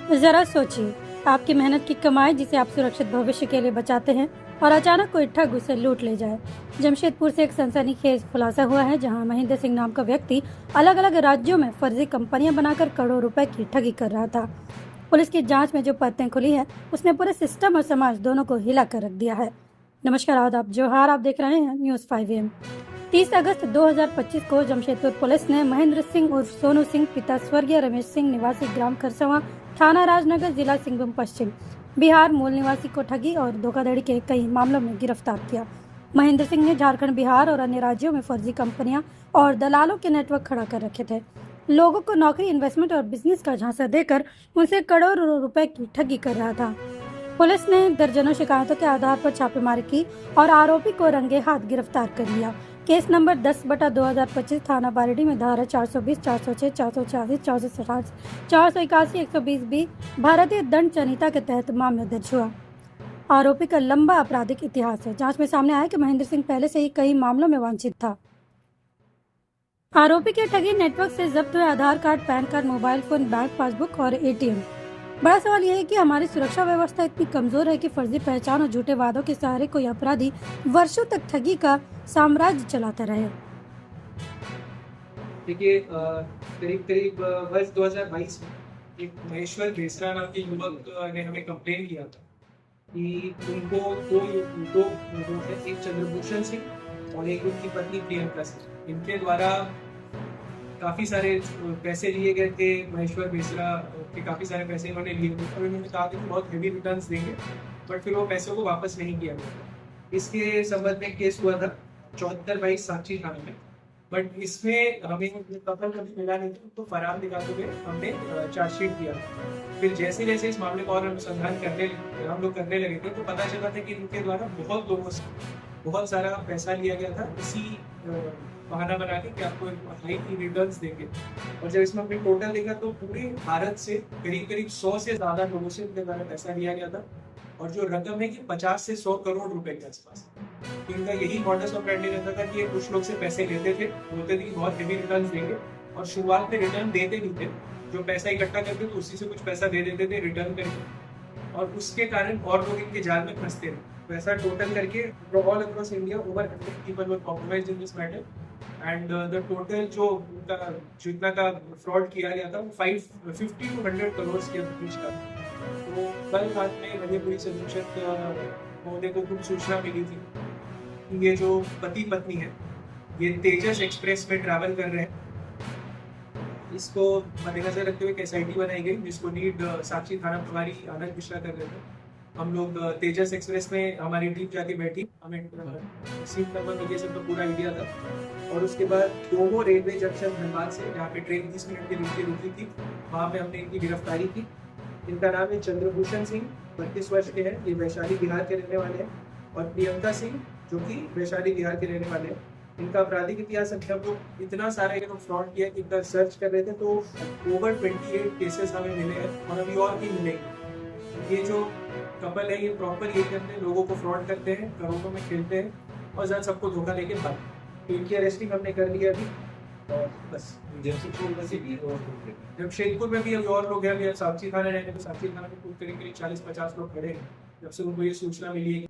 जरा सोचिए, आपकी मेहनत की कमाई जिसे आप सुरक्षित भविष्य के लिए बचाते हैं और अचानक कोई ठग उसे लूट ले जाए। जमशेदपुर से एक सनसनीखेज खुलासा हुआ है, जहां महेंद्र सिंह नाम का व्यक्ति अलग अलग राज्यों में फर्जी कंपनियां बनाकर करोड़ों रुपए की ठगी कर रहा था। पुलिस की जांच में जो परतें खुली है, उसने पूरे सिस्टम और समाज दोनों को हिला कर रख दिया है। नमस्कार, आदाब, जोहार। आप देख रहे हैं न्यूज 5 AM। 30 अगस्त 2025 को जमशेदपुर पुलिस ने महेंद्र सिंह उर्फ सोनू सिंह, पिता स्वर्गीय रमेश सिंह, निवासी ग्राम खरसवा, थाना राजनगर, जिला सिंहभूम पश्चिम, बिहार मूल निवासी को ठगी और धोखाधड़ी के कई मामलों में गिरफ्तार किया। महेंद्र सिंह ने झारखंड, बिहार और अन्य राज्यों में फर्जी कंपनियां और दलालों के नेटवर्क खड़ा कर रखे थे। लोगों को नौकरी, इन्वेस्टमेंट और बिजनेस का झांसा देकर उनसे करोड़ों रुपए की ठगी कर रहा था। पुलिस ने दर्जनों शिकायतों के आधार पर छापेमारी की और आरोपी को रंगे हाथ गिरफ्तार कर लिया। केस नंबर 10/2025 थाना बारिडी में धारा 420, 406, 440, 460, 481, 120B भारतीय दंड संहिता के तहत मामला दर्ज हुआ। आरोपी का लंबा आपराधिक इतिहास है। जांच में सामने आया कि महेंद्र सिंह पहले से ही कई मामलों में वांछित था। आरोपी के ठगी नेटवर्क से जब्त हुए Aadhaar card, PAN card, mobile phone, bank passbook और ATM। बड़ा सवाल यह है कि हमारी सुरक्षा व्यवस्था इतनी कमजोर है कि फर्जी पहचान और झूठे वादों के सहारे कोई अपराधी वर्षों तक ठगी का साम्राज्य चलाता रहे। देखिए, करीब करीब वर्ष 2022 में एक महेश्वर बेसरा नाम के युवक ने हमें कंप्लेन किया था कि उनको दो लोग हैं, एक चंद्रभूषण सिंह और एक उनकी पत्नी प्रियंका सिंह, इनके द्वारा काफ़ी सारे पैसे लिए गए थे। महेश्वर बेसरा के काफ़ी सारे पैसे इन्होंने लिए थे और इन्होंने कहा कि बहुत हेवी रिटर्न्स देंगे, बट फिर वो पैसों को वापस नहीं किया गया। इसके संबंध में केस हुआ था 74/22 साक्षी थाने में, बट इसमें हमें कपल कभी मिला नहीं था, तो फरार दिखाते हुए हमने चार्जशीट किया। फिर जैसे जैसे इस मामले का और अनुसंधान हम लोग करने लगे थे, तो पता चला था कि इनके द्वारा बहुत लोगों से बहुत सारा पैसा लिया गया था, इसी बहाना बना के कि आपको हाई की रिटर्न्स देंगे। और जब इसमें हमने टोटल देखा तो पूरे भारत से करीब करीब 100 से ज़्यादा लोगों से इनके द्वारा पैसा लिया गया था, और जो रकम है कि 50 से 100 करोड़ रुपए के आसपास। तो इनका यही मॉडस ऑपरेंडी रहता था कि ये कुछ लोग से पैसे लेते थे, बोलते थे कि बहुत हेवी रिटर्न्स देंगे, और शुरुआत में रिटर्न देते नहीं थे। जो पैसा इकट्ठा करते थे उसी से कुछ पैसा दे देते थे रिटर्न करके, और उसके कारण और लोग इनके जाल में फंसते थे। पैसा टोटल करके all across India over 100 people were compromised in this matter, and the total जो इतना का फ्रॉड किया गया था वो 50 to 100 करोड़ के बीच का। तो कल रात में मध्य पुलिस अधीक्षक महोदय को कुछ सूचना मिली थी कि ये जो पति पत्नी है ये तेजस एक्सप्रेस में ट्रैवल कर रहे हैं। इसको मद्देनजर रखते हुए एक SIT बनाई गई, जिसको लीड साक्षी थाना प्रभारी आनंद मिश्रा कर रहे थे। हम लोग तेजस एक्सप्रेस में हमारी टीम जाके बैठी, हमें सीट नंबर वगैरह सब तो पूरा आइडिया था। और उसके बाद डोमो रेलवे जंक्शन धनबाद से, जहाँ पे ट्रेन 20 मिनट के लिए रुकी थी, वहाँ पे हमने इनकी गिरफ्तारी की। इनका नाम है चंद्रभूषण सिंह, 32 वर्ष के हैं, ये वैशाली बिहार के रहने वाले हैं, और प्रियंका सिंह जो कि वैशाली बिहार के रहने वाले हैं। इनका आपराधिक इतिहास, हम लोग इतना सारा फ्रॉड किया कि इनका सर्च कर रहे थे तो ओवर 28 केसेस हमें मिले हैं, और अभी और भी मिलेंगे। ये जो कपल है ये प्रॉपर यही करते हैं, लोगों को फ्रॉड करते हैं, करोड़ों में खेलते हैं और ज़्यादा सबको धोखा लेके भाग। तो इनकी अरेस्टिंग हमने कर लिया अभी, और बस। जमशेदपुर में भी अभी और लोग हैं, अभी साक्षी थाना रहने, तो साक्षी थाना में कुल करीब 40-50 लोग खड़े हैं जब से उनको ये सूचना मिली है।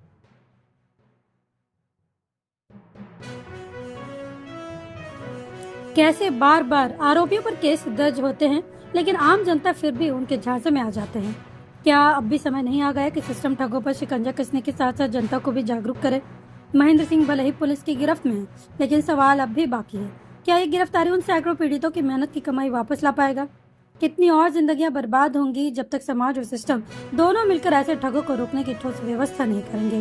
कैसे बार बार आरोपियों पर केस दर्ज होते हैं, लेकिन आम जनता फिर भी उनके झांसे में आ जाते हैं। क्या अब भी समय नहीं आ गया कि सिस्टम ठगों पर शिकंजा कसने के साथ साथ जनता को भी जागरूक करे? महेंद्र सिंह भले ही पुलिस की गिरफ्त में है, लेकिन सवाल अब भी बाकी है। क्या ये गिरफ्तारी उन सैकड़ों पीड़ितों की मेहनत की कमाई वापस ला पाएगा? कितनी और जिंदगियां बर्बाद होंगी जब तक समाज और सिस्टम दोनों मिलकर ऐसे ठगों को रोकने की ठोस व्यवस्था नहीं करेंगे।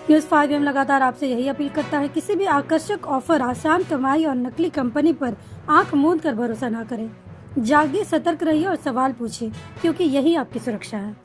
न्यूज 5 AM लगातार आपसे यही अपील करता है, किसी भी आकर्षक ऑफर, आसान कमाई और नकली कंपनी पर आंख मूंद कर भरोसा ना करें। जागिए, सतर्क रहिए और सवाल पूछिए, क्योंकि यही आपकी सुरक्षा है।